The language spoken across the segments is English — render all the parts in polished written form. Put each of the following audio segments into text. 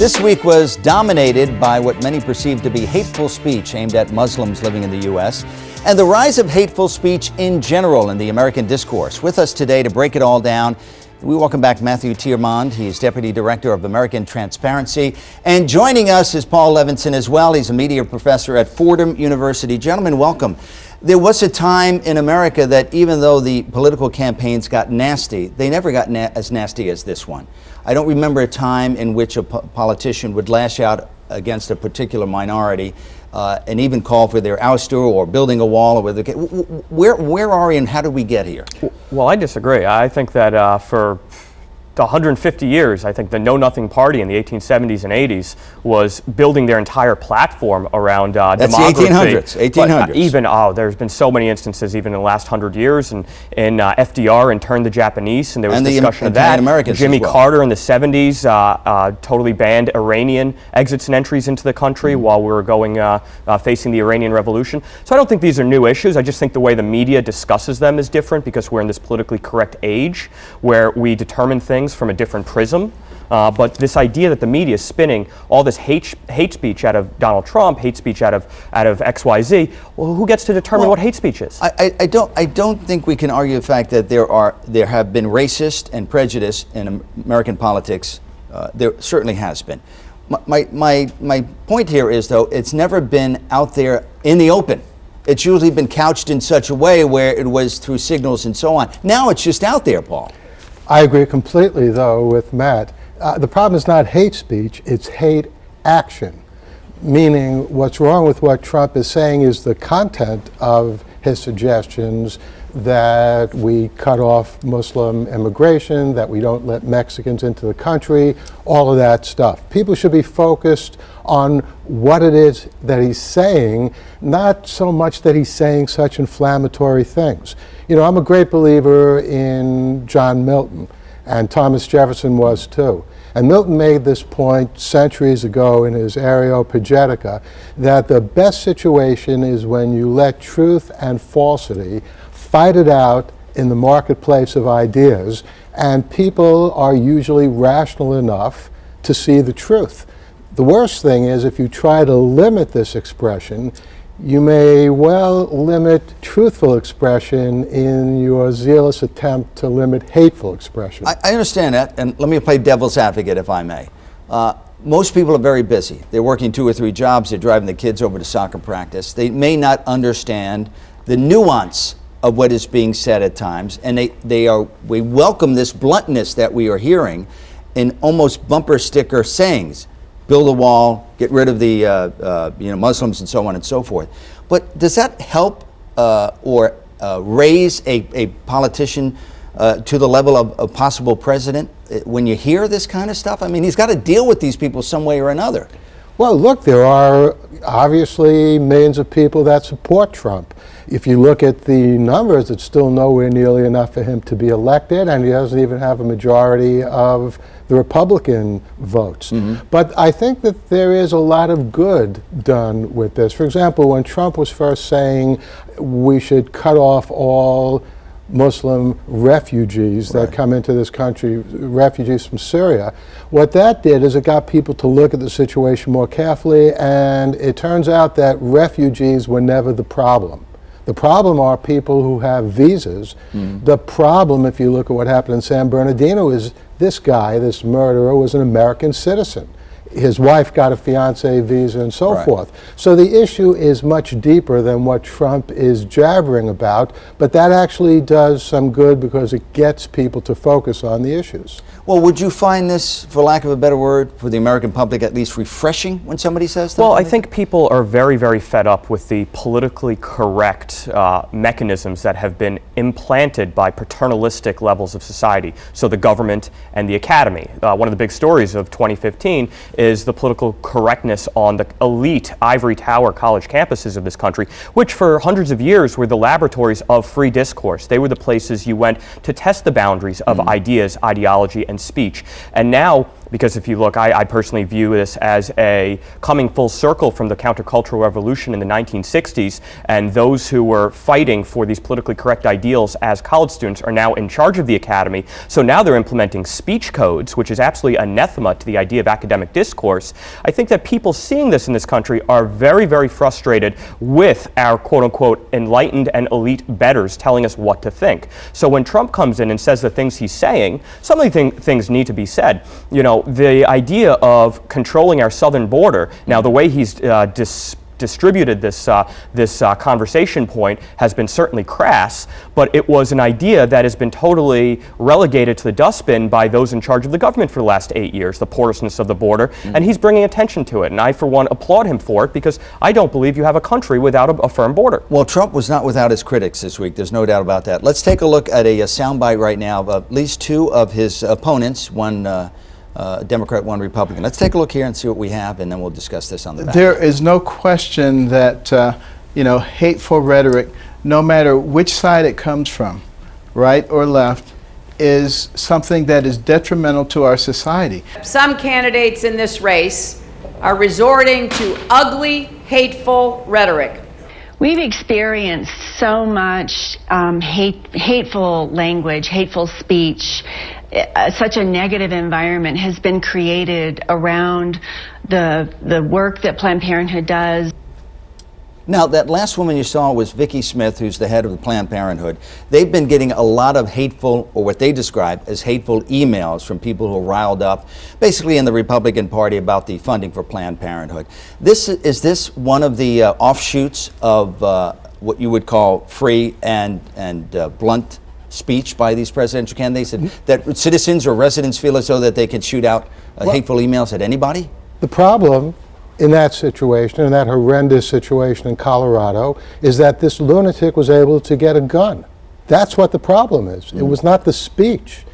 This week was dominated by what many perceive to be hateful speech aimed at Muslims living in the U.S. and the rise of hateful speech in general in the American discourse. With us today to break it all down, we welcome back Matthew Tyrmand. He is Deputy Director of American Transparency. And joining us is Paul Levinson as well. He's a media professor at Fordham University. Gentlemen, welcome. There was a time in America that even though the political campaigns got nasty, they never got as nasty as this one. I don't remember a time in which a politician would lash out against a particular minority and even call for their ouster or building a wall. Or where are we and how did we get here? Well, I disagree. I think that for 150 years, I think the Know Nothing Party in the 1870s and 80s was building their entire platform around That's democracy. The 1800s. Even, there's been so many instances, even in the last 100 years, and FDR interned the Japanese, and there was discussion of that. Jimmy Carter in the 70s totally banned Iranian exits and entries into the country while we were going facing the Iranian Revolution. So I don't think these are new issues. I just think the way the media discusses them is different because we're in this politically correct age where we determine things from a different prism. But this idea that the media is spinning all this hate speech out of Donald Trump, hate speech out of XYZ, well, who gets to determine what hate speech is? I don't think we can argue the fact that there have been racist and prejudice in American politics. There certainly has been. My point here is, though, it's never been out there in the open. It's usually been couched in such a way where it was through signals and so on. Now it's just out there, Paul. I agree completely, though, with Matt. The problem is not hate speech, it's hate action. Meaning, what's wrong with what Trump is saying is the content of his suggestions that we cut off Muslim immigration, that we don't let Mexicans into the country, all of that stuff. People should be focused on what it is that he's saying, not so much that he's saying such inflammatory things. You know, I'm a great believer in John Milton, and Thomas Jefferson was too. And Milton made this point centuries ago in his Areopagitica, that the best situation is when you let truth and falsity fight it out in the marketplace of ideas, and people are usually rational enough to see the truth. The worst thing is if you try to limit this expression, you may well limit truthful expression in your zealous attempt to limit hateful expression. I understand that, and let me play devil's advocate, if I may. Most people are very busy. They're working 2 or 3 jobs. They're driving the kids over to soccer practice. They may not understand the nuance of what is being said at times, and we welcome this bluntness that we are hearing in almost bumper sticker sayings. Build a wall, get rid of the Muslims and so on and so forth. But does that help or raise a politician to the level of a possible president when you hear this kind of stuff? I mean, he's got to deal with these people some way or another. Well, look, there are obviously millions of people that support Trump. If you look at the numbers, it's still nowhere nearly enough for him to be elected, and he doesn't even have a majority of the Republican votes. But I think that there is a lot of good done with this. For example, when Trump was first saying we should cut off all Muslim refugees that come into this country, refugees from Syria, what that did is it got people to look at the situation more carefully, and it turns out that refugees were never the problem. The problem are people who have visas. The problem, if you look at what happened in San Bernardino, is this guy, this murderer, was an American citizen. His wife got a fiancé visa and so forth. So the issue is much deeper than what Trump is jabbering about, but that actually does some good because it gets people to focus on the issues. Well, would you find this, for lack of a better word, for the American public at least refreshing when somebody says that? Well, I think people are very, very fed up with the politically correct mechanisms that have been implanted by paternalistic levels of society, so the government and the academy. One of the big stories of 2015 is the political correctness on the elite ivory tower college campuses of this country, which for hundreds of years were the laboratories of free discourse. They were the places you went to test the boundaries of ideas, ideology, and speech. And now because if you look, I personally view this as a coming full circle from the countercultural revolution in the 1960s, and those who were fighting for these politically correct ideals as college students are now in charge of the academy. So now they're implementing speech codes, which is absolutely anathema to the idea of academic discourse. I think that people seeing this in this country are very, very frustrated with our quote-unquote enlightened and elite betters telling us what to think. So when Trump comes in and says the things he's saying, some of the things need to be said. You know, the idea of controlling our southern border, now the way he's distributed this conversation point has been certainly crass, but it was an idea that has been totally relegated to the dustbin by those in charge of the government for the last 8 years, the porousness of the border, and he's bringing attention to it. And I, for one, applaud him for it, because I don't believe you have a country without a firm border. Well, Trump was not without his critics this week. There's no doubt about that. Let's take a look at a soundbite right now of at least two of his opponents, one Democrat, one Republican. Let's take a look here and see what we have, and then we'll discuss this on the back. There is no question that, you know, hateful rhetoric, no matter which side it comes from, right or left, is something that is detrimental to our society. Some candidates in this race are resorting to ugly, hateful rhetoric. We've experienced so much hateful language, hateful speech. Such a negative environment has been created around the work that Planned Parenthood does. Now, that last woman you saw was Vicki Smith, who's the head of the Planned Parenthood. They've been getting a lot of hateful, or what they describe as hateful emails from people who are riled up, basically in the Republican Party, about the funding for Planned Parenthood. Is this one of the offshoots of what you would call free and blunt speech by these presidential candidates, that citizens or residents feel as though that they could shoot out hateful emails at anybody? The problem in that situation, in that horrendous situation in Colorado, is that this lunatic was able to get a gun. That's what the problem is. It was not the speech.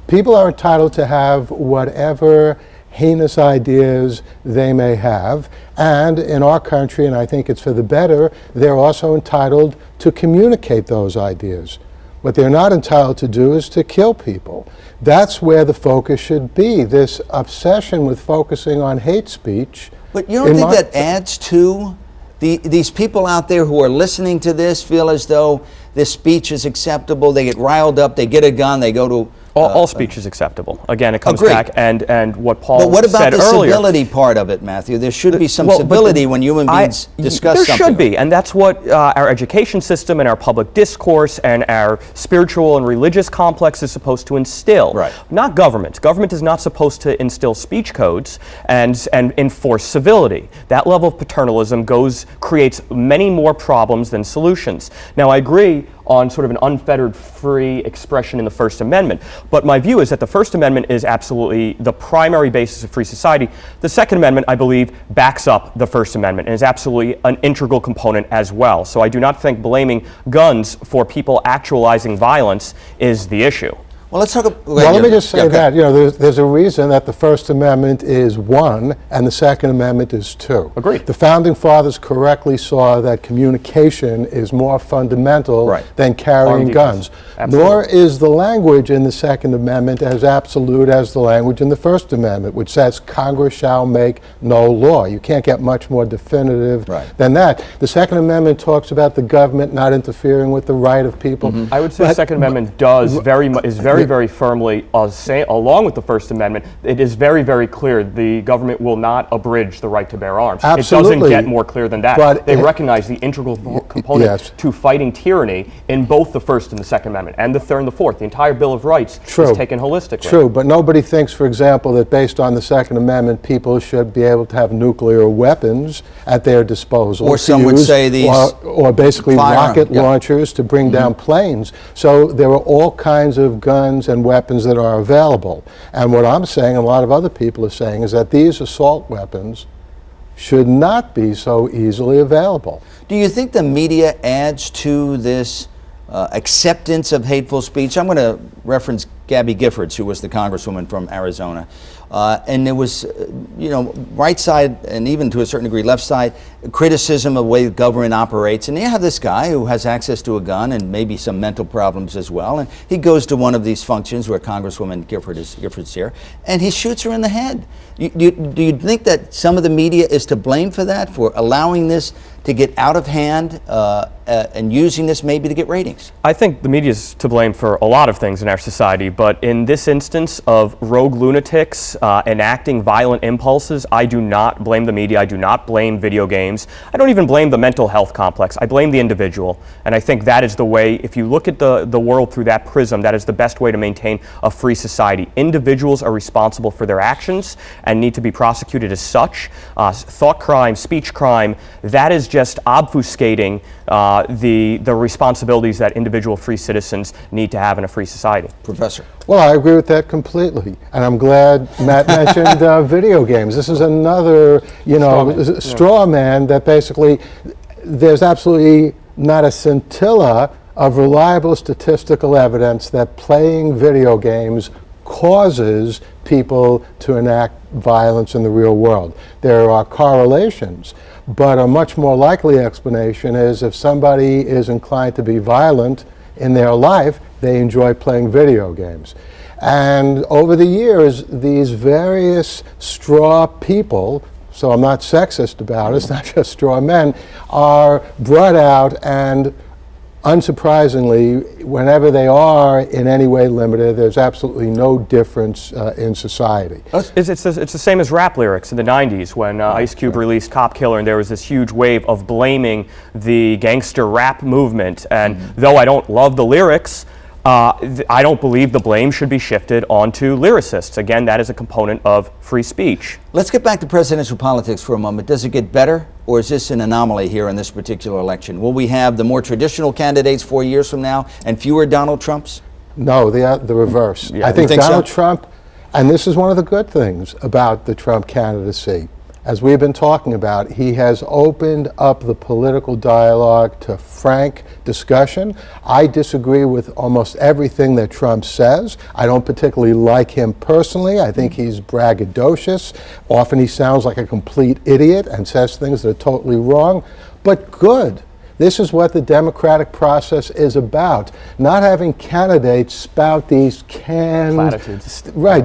People are entitled to have whatever heinous ideas they may have, and in our country, and I think it's for the better, they're also entitled to communicate those ideas. What they're not entitled to do is to kill people. That's where the focus should be, this obsession with focusing on hate speech. But you don't think that adds to these people out there who are listening to this feel as though this speech is acceptable, they get riled up, they get a gun, they go to... All speech is acceptable. Again, it comes agreed. back, and what Paul said earlier. But what about the civility part of it, Matthew? There should be some civility when human beings discuss something. There should be, and that's what our education system and our public discourse and our spiritual and religious complex is supposed to instill. Right. Not government. Government is not supposed to instill speech codes and enforce civility. That level of paternalism creates many more problems than solutions. Now, I agree on sort of an unfettered free expression in the First Amendment. But my view is that the First Amendment is absolutely the primary basis of free society. The Second Amendment, I believe, backs up the First Amendment and is absolutely an integral component as well. So I do not think blaming guns for people actualizing violence is the issue. Well, let's talk about... Well, let me just say that, you know, there's a reason that the First Amendment is 1 and the Second Amendment is 2. Agreed. The Founding Fathers correctly saw that communication is more fundamental than carrying guns. Nor is the language in the Second Amendment as absolute as the language in the First Amendment, which says Congress shall make no law. You can't get much more definitive than that. The Second Amendment talks about the government not interfering with the right of people. I would say the Second Amendment is very firmly, along with the First Amendment, it is very, very clear the government will not abridge the right to bear arms. Absolutely. It doesn't get more clear than that. But they recognize the integral component to fighting tyranny in both the First and the Second Amendment, and the Third and the Fourth. The entire Bill of Rights is taken holistically. True, but nobody thinks, for example, that based on the Second Amendment, people should be able to have nuclear weapons at their disposal. Or some would say these... Or basically rocket launchers to bring down planes. So there are all kinds of guns and weapons that are available. And what I'm saying, and a lot of other people are saying, is that these assault weapons should not be so easily available. Do you think the media adds to this acceptance of hateful speech? I'm going to reference Gabby Giffords, who was the congresswoman from Arizona. And there was, right side and even to a certain degree left side criticism of the way the government operates. And you have this guy who has access to a gun and maybe some mental problems as well. And he goes to one of these functions where Congresswoman Giffords here, and he shoots her in the head. Do you think that some of the media is to blame for that, for allowing this to get out of hand and using this maybe to get ratings? I think the media is to blame for a lot of things in our society, but in this instance of rogue lunatics enacting violent impulses, I do not blame the media. I do not blame video games. I don't even blame the mental health complex. I blame the individual. And I think that is the way, if you look at the world through that prism, that is the best way to maintain a free society. Individuals are responsible for their actions and need to be prosecuted as such. Thought crime, speech crime, that is just obfuscating the responsibilities that individual free citizens need to have in a free society. Professor. Well, I agree with that completely, and I'm glad Matt mentioned video games. This is another, straw man that basically there's absolutely not a scintilla of reliable statistical evidence that playing video games causes people to enact violence in the real world. There are correlations, but a much more likely explanation is if somebody is inclined to be violent in their life, they enjoy playing video games. And over the years, these various straw people, so I'm not sexist about it, it's not just straw men, are brought out, and unsurprisingly, whenever they are in any way limited, there's absolutely no difference in society. It's the same as rap lyrics in the 90s when Ice Cube released Cop Killer, and there was this huge wave of blaming the gangster rap movement. And though I don't love the lyrics, I don't believe the blame should be shifted onto lyricists. Again, that is a component of free speech. Let's get back to presidential politics for a moment. Does it get better, or is this an anomaly here in this particular election? Will we have the more traditional candidates 4 years from now and fewer Donald Trumps? No, the reverse. Yeah, I think Donald Trump, and this is one of the good things about the Trump candidacy, as we've been talking about, he has opened up the political dialogue to frank discussion. I disagree with almost everything that Trump says. I don't particularly like him personally. I think he's braggadocious. Often he sounds like a complete idiot and says things that are totally wrong, but good. This is what the democratic process is about. Not having candidates spout these canned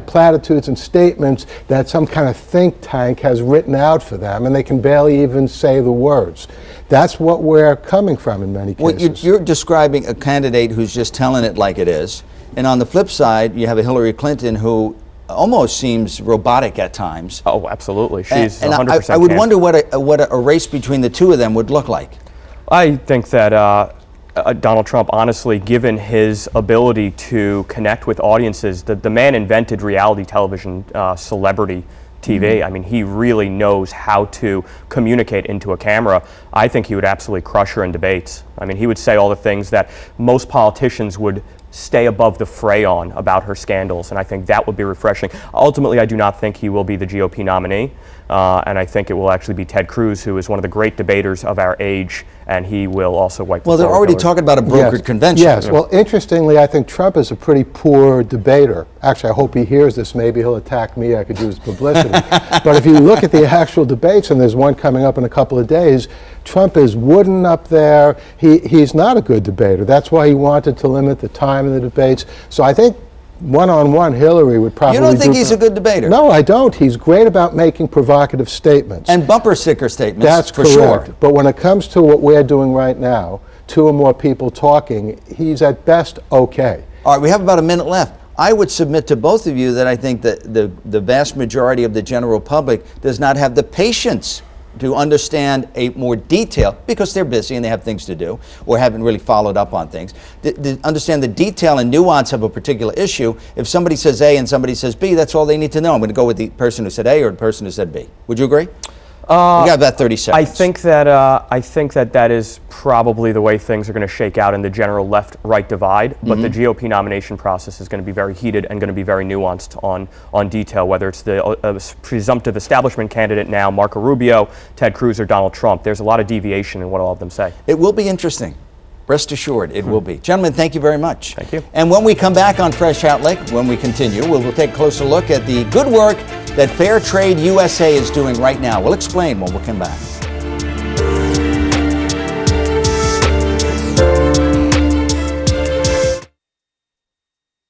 platitudes and statements that some kind of think tank has written out for them, and they can barely even say the words. That's what we're coming from in many cases. Well, you're describing a candidate who's just telling it like it is. And on the flip side, you have a Hillary Clinton who almost seems robotic at times. Oh, absolutely. She's 100% I would wonder what a race between the two of them would look like. I think that Donald Trump, honestly, given his ability to connect with audiences, the man invented reality television, celebrity TV. I mean, he really knows how to communicate into a camera. I think he would absolutely crush her in debates. I mean, he would say all the things that most politicians would stay above the fray on about her scandals, and I think that would be refreshing. Ultimately, I do not think he will be the GOP nominee, and I think it will actually be Ted Cruz, who is one of the great debaters of our age, and he will also wipe the floor. Well, they're already talking about a brokered convention. Yes, well, interestingly, I think Trump is a pretty poor debater. Actually, I hope he hears this. Maybe he'll attack me. I could use publicity. But if you look at the actual debates, and there's one coming up in a couple of days, Trump is wooden up there. He's not a good debater. That's why he wanted to limit the time of the debates. So I think one-on-one Hillary would probably You don't think he's a good debater? No, I don't. He's great about making provocative statements. And bumper sticker statements, that's for correct. sure. But when it comes to what we're doing right now, two or more people talking, he's at best okay. All right, we have about a minute left. I would submit to both of you that I think that the vast majority of the general public does not have the patience to understand a more detail, because they're busy and they have things to do, or haven't really followed up on things, to understand the detail and nuance of a particular issue. If somebody says A and somebody says B, that's all they need to know. I'm going to go with the person who said A or the person who said B. Would you agree? We got about 30 seconds. I think that is probably the way things are going to shake out in the general left-right divide. But the GOP nomination process is going to be very heated and going to be very nuanced on detail, whether it's the presumptive establishment candidate now, Marco Rubio, Ted Cruz, or Donald Trump. There's a lot of deviation in what all of them say. It will be interesting. Rest assured, it will be. Gentlemen, thank you very much. Thank you. And when we come back on Fresh Outlook, when we continue, we'll take a closer look at the good work that Fair Trade USA is doing right now. We'll explain when we come back.